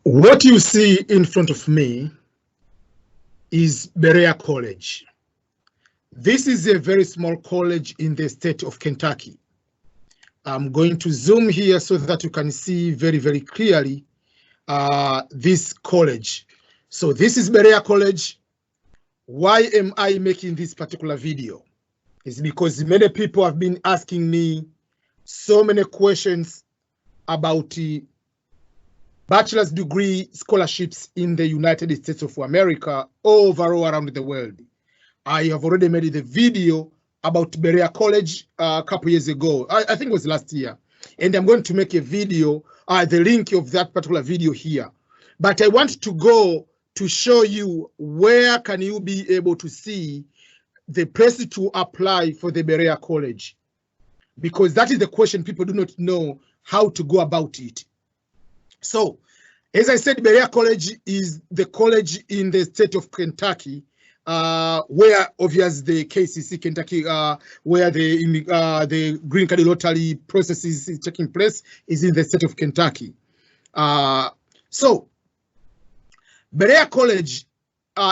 What you see in front of me is Berea College. This is a very small college in the state of Kentucky. I'm going to zoom here so that you can see very, very clearly this college. So this is Berea College. Why am I making this particular video? It's because many people have been asking me so many questions about the bachelor's degree scholarships in the United States of America, overall around the world. I have already made the video about Berea College a couple years ago. I think it was last year. And I'm going to make a video, the link of that particular video here. But I want to go to show you where can you be able to see the place to apply for the Berea College. Because that is the question people do not know how to go about it. So, as I said, Berea College is the college in the state of Kentucky, where obviously the KCC Kentucky, where the green card lottery process is taking place, is in the state of Kentucky. So, Berea College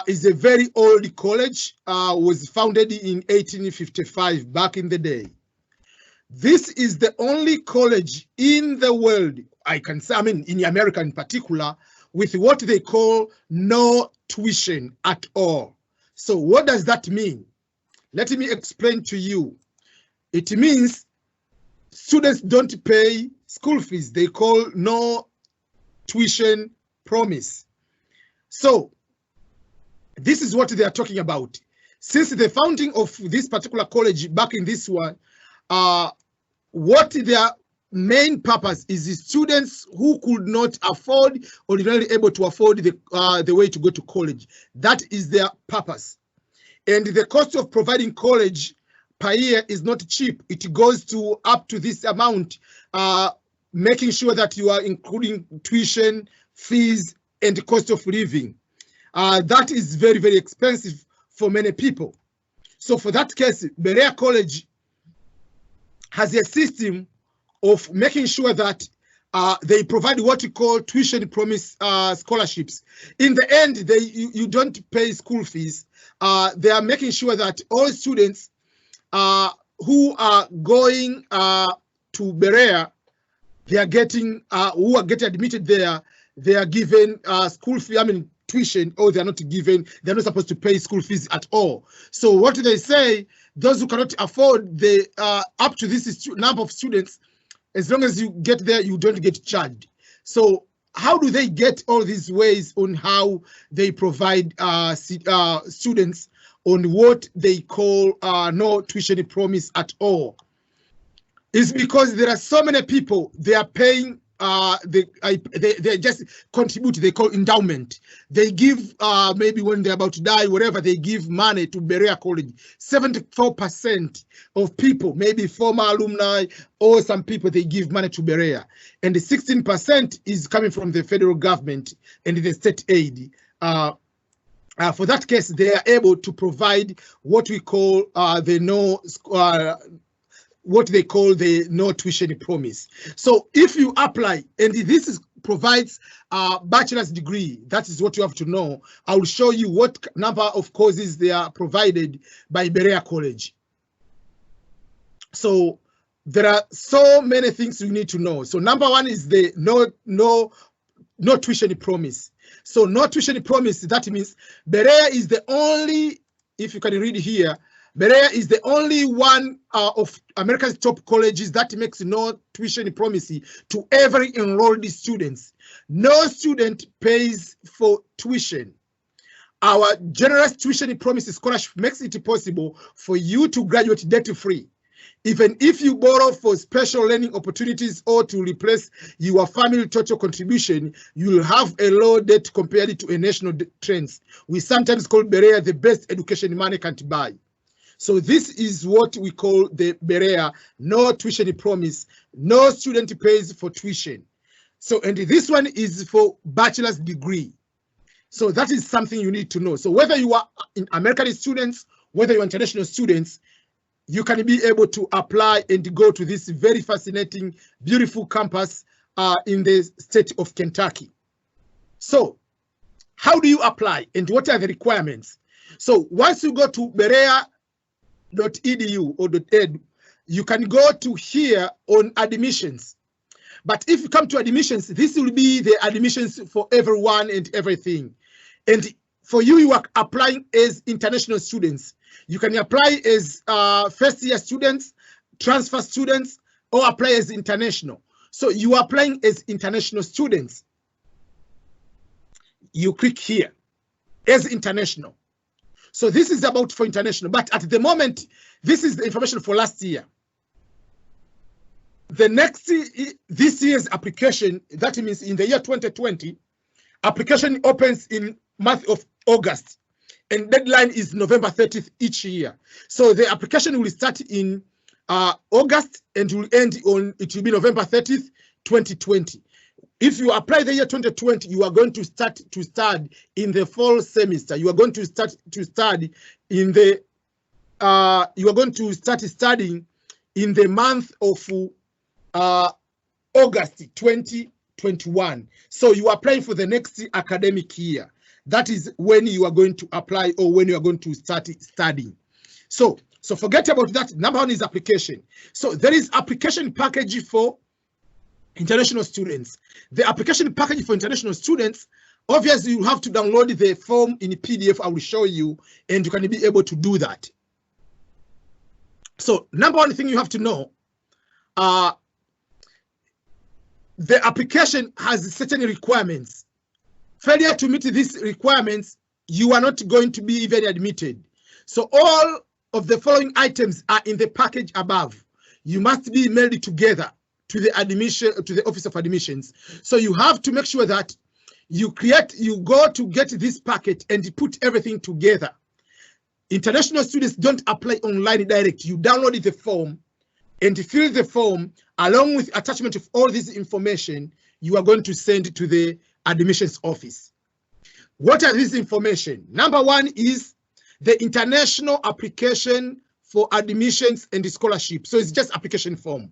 is a very old college, was founded in 1855, back in the day. This is the only college in the world, I can say, I mean, in America in particular, with what they call no tuition at all. So what does that mean? Let me explain to you. It means students don't pay school fees. They call no tuition promise. So this is what they are talking about. Since the founding of this particular college back in this one, what their main purpose is the students who could not afford or not able to afford the way to go to college. That is their purpose. And the cost of providing college per year is not cheap. It goes to up to this amount, making sure that you are including tuition, fees, and cost of living. That is very, very expensive for many people. So for that case, Berea College has a system of making sure that they provide what we call tuition promise scholarships. In the end, you don't pay school fees. They are making sure that all students who are going to Berea, they are getting who are getting admitted there, they are given school fee, I mean tuition, or they're not given, they're not supposed to pay school fees at all. So what they say, those who cannot afford the up to this number of students, as long as you get there, you don't get charged. So how do they get all these ways on how they provide students on what they call no tuition promise at all? It's because there are so many people, they are paying, they just contribute, they call endowment. They give, maybe when they're about to die, whatever, they give money to Berea College. 74% of people, maybe former alumni or some people, they give money to Berea. And the 16% is coming from the federal government and the state aid. For that case, they are able to provide what we call what they call the no tuition promise. So if you apply, and this provides a bachelor's degree, that is what you have to know. I will show you what number of courses they are provided by Berea College. So there are so many things you need to know. So number one is the no tuition promise. So no tuition promise, that means Berea is the only, if you can read here, Berea is the only one of America's top colleges that makes no tuition promise to every enrolled students. No student pays for tuition. Our generous tuition promise scholarship makes it possible for you to graduate debt-free. Even if you borrow for special learning opportunities or to replace your family total contribution, you will have a low debt compared to a national trends. We sometimes call Berea the best education money can't buy. So this is what we call the Berea no tuition promise. No student pays for tuition. So, and this one is for bachelor's degree. So that is something you need to know. So whether you are in American students, whether you're international students, you can be able to apply and go to this very fascinating, beautiful campus in the state of Kentucky. So how do you apply and what are the requirements? So once you go to berea.edu or .ed, you can go to here on admissions. But if you come to admissions, this will be the admissions for everyone and everything. And for you, you are applying as international students. You can apply as first-year students, transfer students, or apply as international. So you are applying as international students. You click here as international. So this is about for international, but at the moment, this is the information for last year. The next, this year's application, that means in the year 2020, application opens in month of August, and deadline is November 30th each year. So the application will start in August and will end on, it will be November 30th, 2020. If you apply the year 2020, you are going to start to study in the fall semester. You are going to start to study in the, you are going to start studying in the month of August 2021. So you are applying for the next academic year. That is when you are going to apply or when you are going to start studying. So forget about that. Number one is application. So there is application package for international students. The application package for international students, obviously you have to download the form in PDF. I will show you, and you can be able to do that. So number one thing you have to know, the application has certain requirements. Failure to meet these requirements, you are not going to be even admitted. So all of the following items are in the package above. You must be mailed together to the Office of Admissions. So you have to make sure that you go to get this packet and put everything together. International students don't apply online direct. You download the form and fill the form along with attachment of all this information you are going to send to the admissions office. What are these information? Number one is the international application for admissions and scholarship. So it's just application form.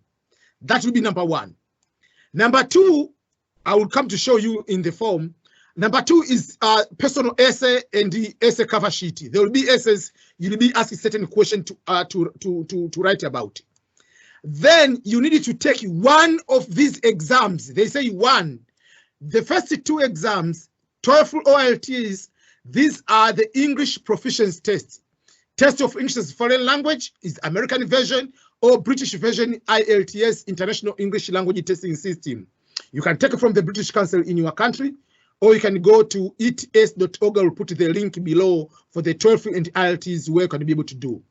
That will be number one. Number two, I will come to show you in the form. Number two is personal essay and the essay cover sheet. There will be essays, you'll be asked certain questions to write about. Then you need to take one of these exams. They say one. The first two exams, TOEFL or IELTS, these are the English proficiency tests. Test of English as foreign language is American version, or British version IELTS, International English Language Testing System. You can take it from the British Council in your country, or you can go to ets.org. I will put the link below for the TOEFL and IELTS where you can be able to do.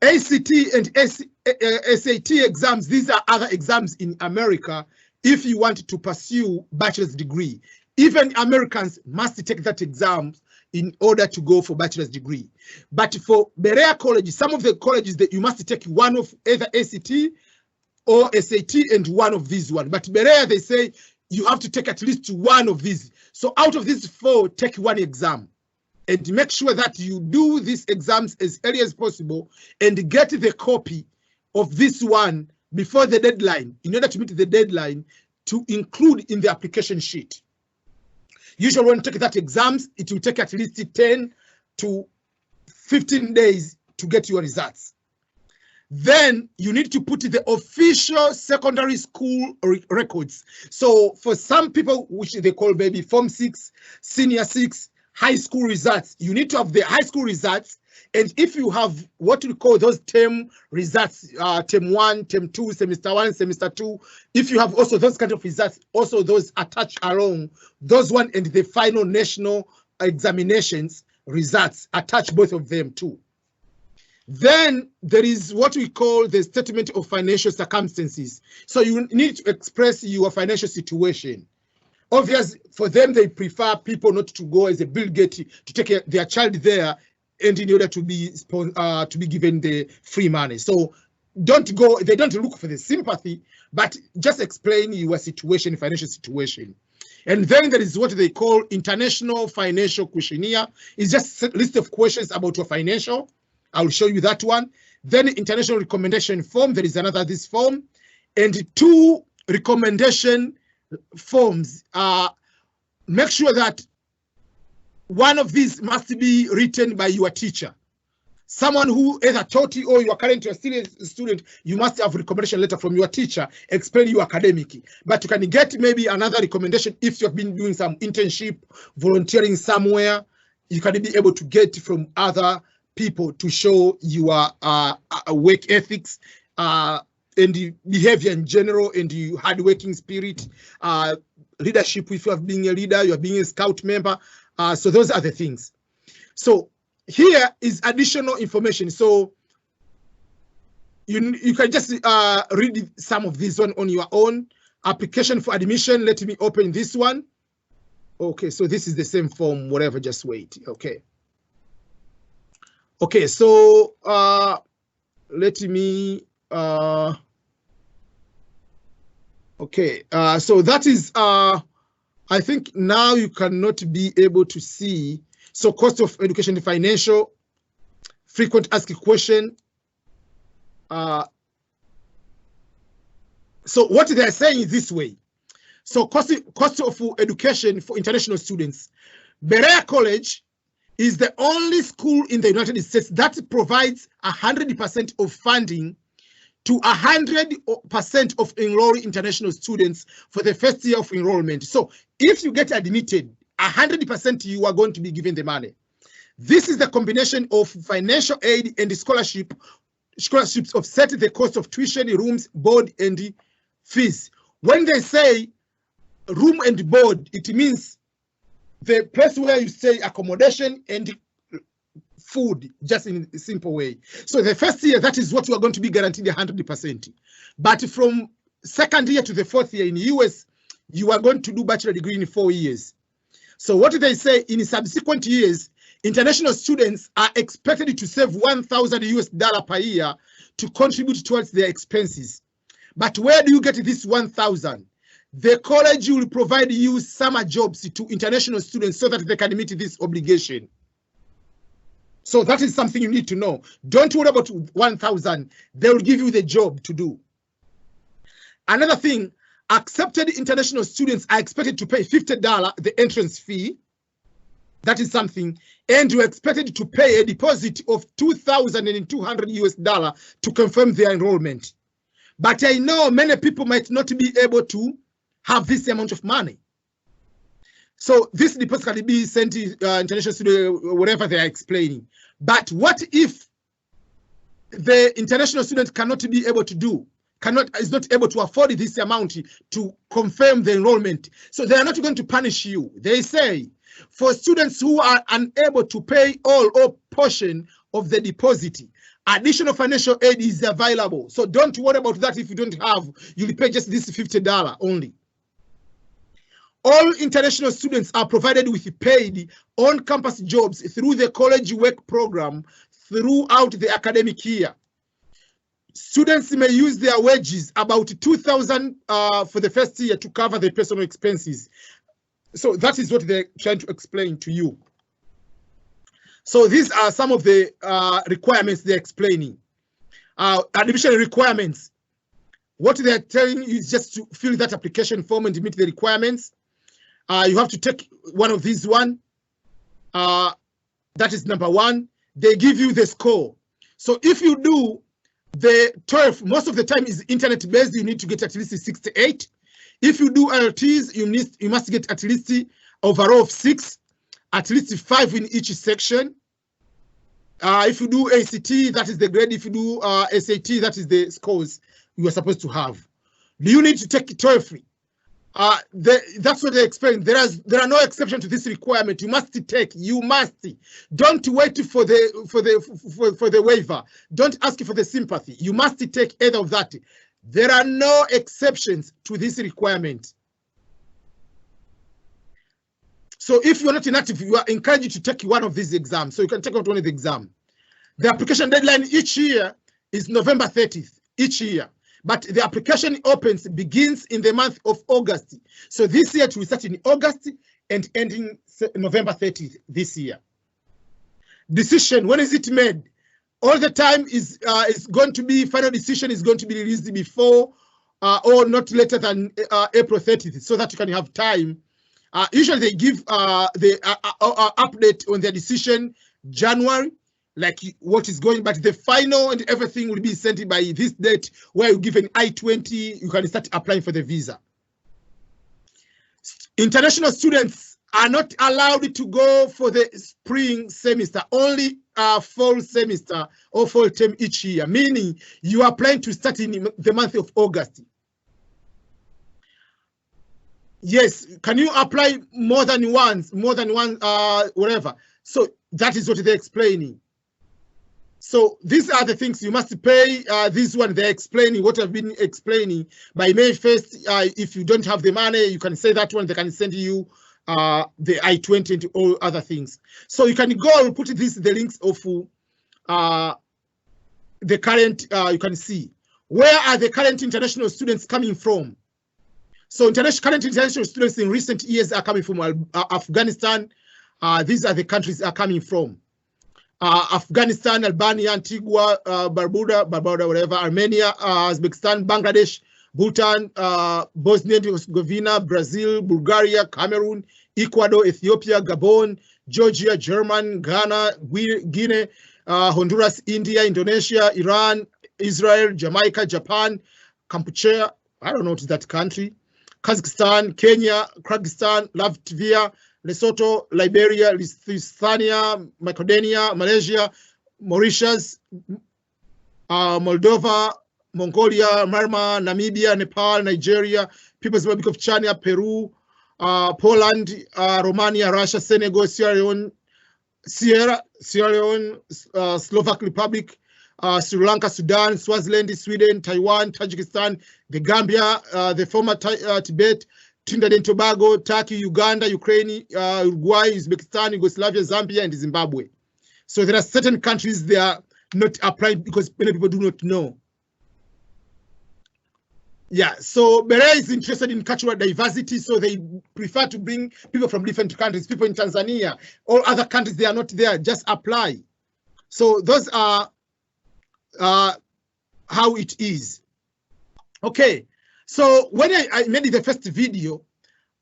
ACT and SAT exams, these are other exams in America if you want to pursue bachelor's degree. Even Americans must take that exam in order to go for bachelor's degree. But for Berea College, some of the colleges that you must take one of either ACT or SAT and one of these one. But Berea, they say you have to take at least one of these. So out of these four, take one exam. And make sure that you do these exams as early as possible and get the copy of this one before the deadline in order to meet the deadline to include in the application sheet. Usually when you take that exams, it will take at least 10 to 15 days to get your results. Then you need to put the official secondary school records. So for some people, which they call maybe Form 6, Senior 6, high school results, you need to have the high school results. And if you have what we call those term results, term 1, term 2, semester 1, semester 2, if you have also those kind of results, also those attached along, those one and the final national examinations results, attach both of them too. Then there is what we call the statement of financial circumstances. So you need to express your financial situation. Obviously, for them, they prefer people not to go as a Bill Gates to take their child there, and in order to be given the free money. So don't go. They don't look for the sympathy, but just explain your situation, financial situation. And then there is what they call international financial questionnaire. It's just a list of questions about your financial. I will show you that one. Then international recommendation form, there is another this form, and 2 recommendation forms. Make sure that one of these must be written by your teacher. Someone who either taught you or you are currently a student, you must have a recommendation letter from your teacher explaining your academic. But you can get maybe another recommendation if you have been doing some internship, volunteering somewhere. You can be able to get from other people to show your work ethics and behavior in general, and your hard-working spirit, leadership. If you have been a leader, you are being a scout member. So those are the things. So here is additional information. So you can just read some of these on your own. Application for admission. Let me open this one. Okay, so this is the same form, whatever, just wait. Okay. Okay, so let me okay, so that is I think now you cannot be able to see. So cost of education, financial, frequent asked question. So what they are saying is this way. So cost of education for international students. Berea College is the only school in the United States that provides 100% of funding to 100% of enrolling international students for the first year of enrollment. So if you get admitted, 100% you are going to be given the money. This is the combination of financial aid and scholarships offset the cost of tuition, rooms, board, and fees. When they say room and board, it means the place where you stay, accommodation, and food, just in a simple way. So the first year, that is what you are going to be guaranteed 100%. But from second year to the 4th year in the US, you are going to do bachelor degree in 4 years. So what they say, in subsequent years, international students are expected to save $1,000 per year to contribute towards their expenses. But where do you get this 1,000? The college will provide you summer jobs to international students so that they can meet this obligation. So that is something you need to know. Don't worry about 1,000. They will give you the job to do. Another thing, accepted international students are expected to pay $50, the entrance fee. That is something. And you're expected to pay a deposit of $2,200 to confirm their enrollment. But I know many people might not be able to have this amount of money. So this deposit can be sent to international students, whatever they are explaining. But what if the international student cannot be able to do, is not able to afford this amount to confirm the enrollment? So they are not going to punish you. They say, for students who are unable to pay all or portion of the deposit, additional financial aid is available. So don't worry about that. If you don't have, you'll pay just this $50 only. All international students are provided with paid on-campus jobs through the college work program throughout the academic year. Students may use their wages, about $2,000 for the first year, to cover their personal expenses. So that is what they're trying to explain to you. So these are some of the requirements they're explaining. Admission requirements. What they're telling you is just to fill that application form and meet the requirements. You have to take one of these one. That is number 1. They give you the score. So if you do the TOEFL, most of the time is internet-based, you need to get at least 68. If you do IELTS, you must get at least overall of 6, at least 5 in each section. If you do ACT, that is the grade. If you do SAT, that is the scores you are supposed to have. Do you need to take TOEFL? That's what they explain. There are no exceptions to this requirement. You must take. You must. Don't wait for the waiver. Don't ask for the sympathy. You must take either of that. There are no exceptions to this requirement. So if you're not inactive, you are encouraged to take one of these exams. So you can take out one of the exams. The application deadline each year is November 30th, each year. But the application begins in the month of August. So this year it will start in August and ending November 30th this year. Decision, when is it made? all the time is going to be, final decision is going to be released before or not later than April 30th, so that you can have time. Usually they give the update on their decision January, like what is going, but the final and everything will be sent by this date, where you give an I-20, you can start applying for the visa. International students are not allowed to go for the spring semester, only fall semester or fall term each year, meaning you are planning to start in the month of August. Yes, can you apply more than once, whatever? So that is what they're explaining. So these are the things you must pay. This one they're explaining what I've been explaining. By May 1st, if you don't have the money, you can say that one, they can send you the I-20 and all other things. So you can go and put the links of the current, you can see. Where are the current international students coming from? So current international students in recent years are coming from Afghanistan. These are the countries are coming from. Afghanistan, Albania, Antigua, Barbuda, whatever, Armenia, Uzbekistan, Bangladesh, Bhutan, Bosnia and Herzegovina, Brazil, Bulgaria, Cameroon, Ecuador, Ethiopia, Gabon, Georgia, Germany, Ghana, Guinea, Honduras, India, Indonesia, Iran, Israel, Jamaica, Japan, Kampuchea, I don't know what is that country, Kazakhstan, Kenya, Kyrgyzstan, Latvia, Lesotho, Liberia, Lithuania, Macedonia, Malaysia, Mauritius, Moldova, Mongolia, Myanmar, Namibia, Nepal, Nigeria, People's Republic of China, Peru, Poland, Romania, Russia, Senegal, Sierra Leone, Slovak Republic, Sri Lanka, Sudan, Swaziland, Sweden, Taiwan, Tajikistan, the Gambia, the former Tibet, Trinidad and Tobago, Turkey, Uganda, Ukraine, Uruguay, Uzbekistan, Yugoslavia, Zambia, and Zimbabwe. So there are certain countries they are not applying because many people do not know. Yeah, so Berea is interested in cultural diversity, so they prefer to bring people from different countries, people in Tanzania, or other countries, they are not there, just apply. So those are how it is. Okay, so when I made the first video,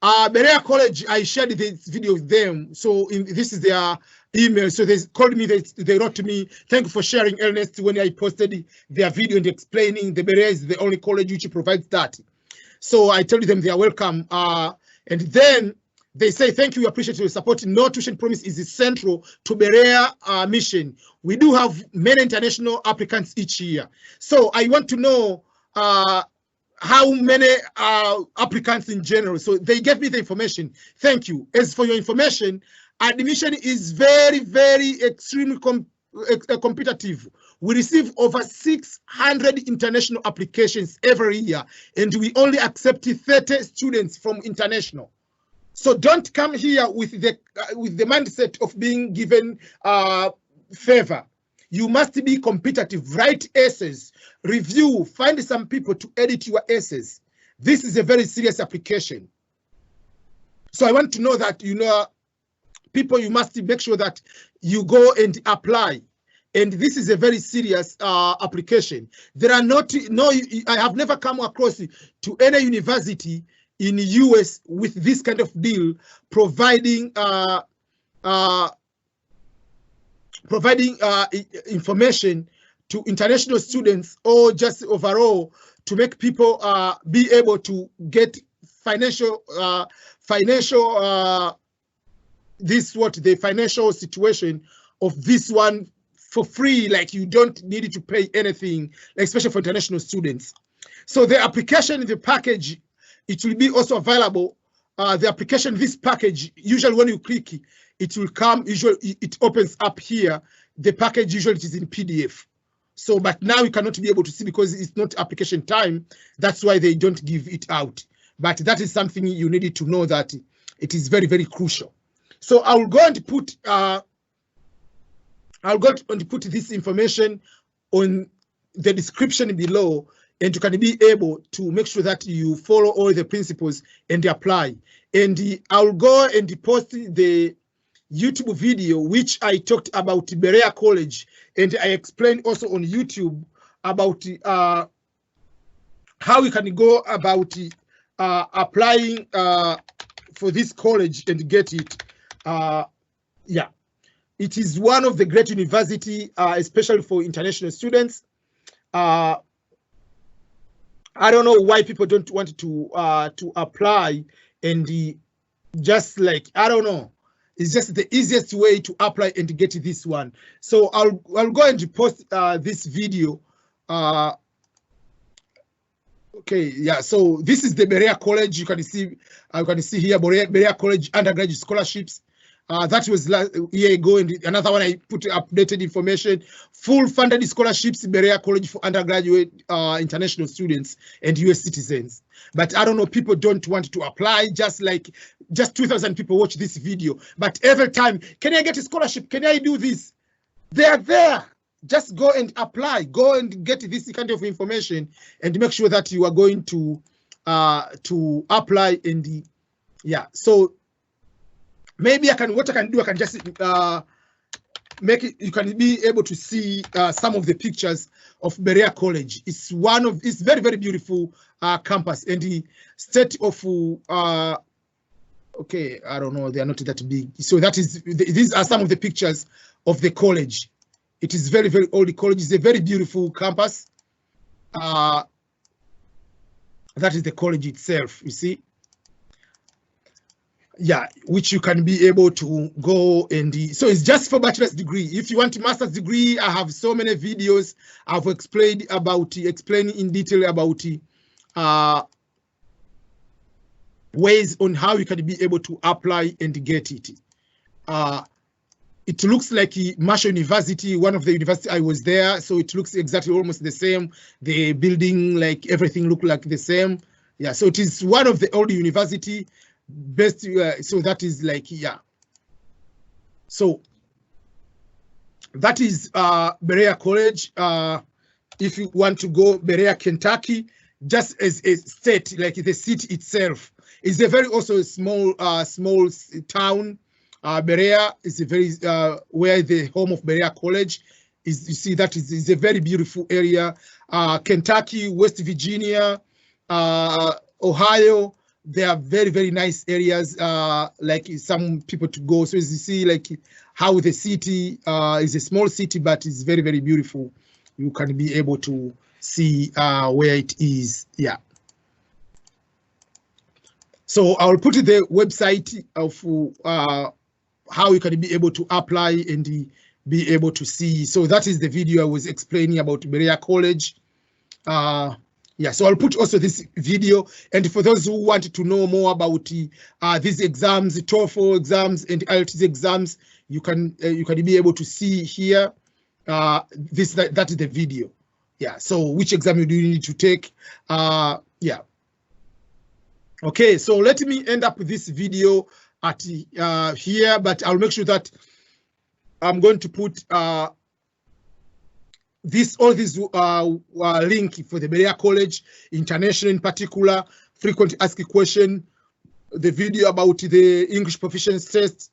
Berea College, I shared this video with them. So this is their email. So they called me, they wrote to me, thank you for sharing, Ernest, when I posted their video and explaining the Berea is the only college which provides that. So I told them they are welcome. And then they say, thank you, we appreciate your support. No tuition promise is central to Berea mission. We do have many international applicants each year. So I want to know how many applicants in general. So they gave me the information. Thank you. As for your information, admission is very, very extremely competitive. We receive over 600 international applications every year, and we only accept 30 students from international. So don't come here with the mindset of being given favor. You must be competitive, write essays, review, find some people to edit your essays. This is a very serious application. So I want to know that, you know, people, you must make sure that you go and apply. And this is a very serious application. There are not, I have never come across to any university in the US with this kind of deal, providing information to international students or just overall to make people be able to get financial financial situation of this one for free, like you don't need to pay anything, especially for international students. So the application, the package, it will be also available. The application, this package, usually when you click, it will come, usually it opens up here. The package usually it is in PDF. So, but now you cannot be able to see because it's not application time. That's why they don't give it out. But that is something you needed to know, that it is very, very crucial. So I will go and put this information on the description below, and you can be able to make sure that you follow all the principles and apply. And I'll go and post the YouTube video, which I talked about Berea College, and I explained also on YouTube about how we can go about applying for this college and get it. Yeah, it is one of the great university, especially for international students. I don't know why people don't want to apply, and just like, I don't know, it's just the easiest way to apply and get this one. So I'll go and post this video. Okay, yeah. So this is the Berea College. You can see here Berea College undergraduate scholarships. That was last year ago, and another one I put updated information. Full funded scholarships, Berea College for undergraduate international students and US citizens. But I don't know, people don't want to apply. Just 2,000 people watch this video. But every time, can I get a scholarship? Can I do this? They are there. Just go and apply. Go and get this kind of information and make sure that you are going to apply. And yeah, so maybe I can just make it, you can be able to see some of the pictures of Berea College. It's very, very beautiful campus, and the state of okay, I don't know, they are not that big. So these are some of the pictures of the college. It is very, very old college. It's a very beautiful campus. That is the college itself, you see. Yeah, which you can be able to go and so it's just for bachelor's degree. If you want a master's degree, I have so many videos I've explained explaining in detail about ways on how you can be able to apply and get it. It looks like Marshall University, one of the universities I was there, so it looks exactly almost the same. The building, like everything look like the same. Yeah, so it is one of the old university. Best, so that is like, yeah. So that is Berea College. If you want to go Berea, Kentucky, just as a state, like the city itself is a very also small town. Berea is a very where the home of Berea College is. You see that is a very beautiful area. Kentucky, West Virginia, Ohio. They are very, very nice areas, like some people to go. So as you see, like how the city is a small city, but it's very, very beautiful. You can be able to see where it is. Yeah. So I'll put the website of how you can be able to apply and be able to see. So that is the video I was explaining about Berea College. Yeah, so I'll put also this video, and for those who want to know more about these exams, the TOEFL exams and IELTS exams, you can be able to see here. That is the video. Yeah, so which exam do you need to take? Yeah. Okay, so let me end up this video at here, but I'll make sure that I'm going to put all this link for the Berea College International in particular, frequent asked question, the video about the English proficiency test.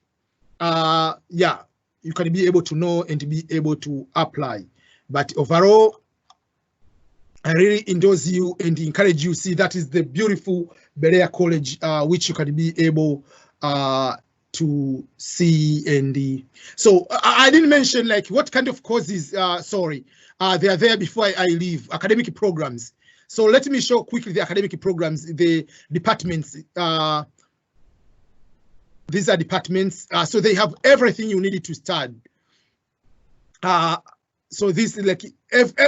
Yeah, you can be able to know and be able to apply. But overall, I really endorse you and encourage you. See, that is the beautiful Berea College, which you can be able to see. And so I didn't mention like what kind of courses, sorry, they are there before I leave, academic programs. So let me show quickly the academic programs, the departments. These are departments, so they have everything you need to study. So this is like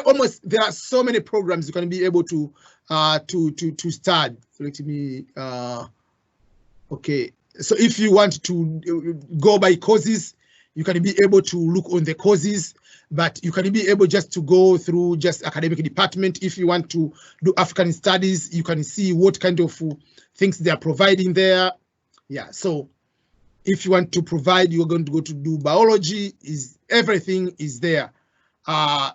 almost, there are so many programs you can be able to study. Let me okay. So if you want to go by courses, you can be able to look on the courses, but you can be able just to go through just academic department. If you want to do African studies, you can see what kind of things they are providing there. Yeah, so if you want to provide, you're going to go to do biology, everything is there.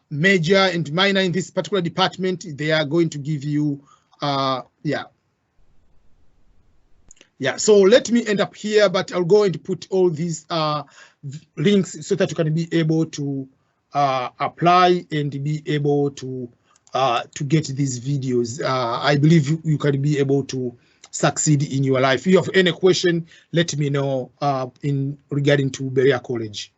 Major and minor in this particular department, they are going to give you, yeah. Yeah, so let me end up here, but I'll go and put all these links so that you can be able to apply and be able to get these videos. I believe you can be able to succeed in your life. If you have any question, let me know in regarding to Berea College.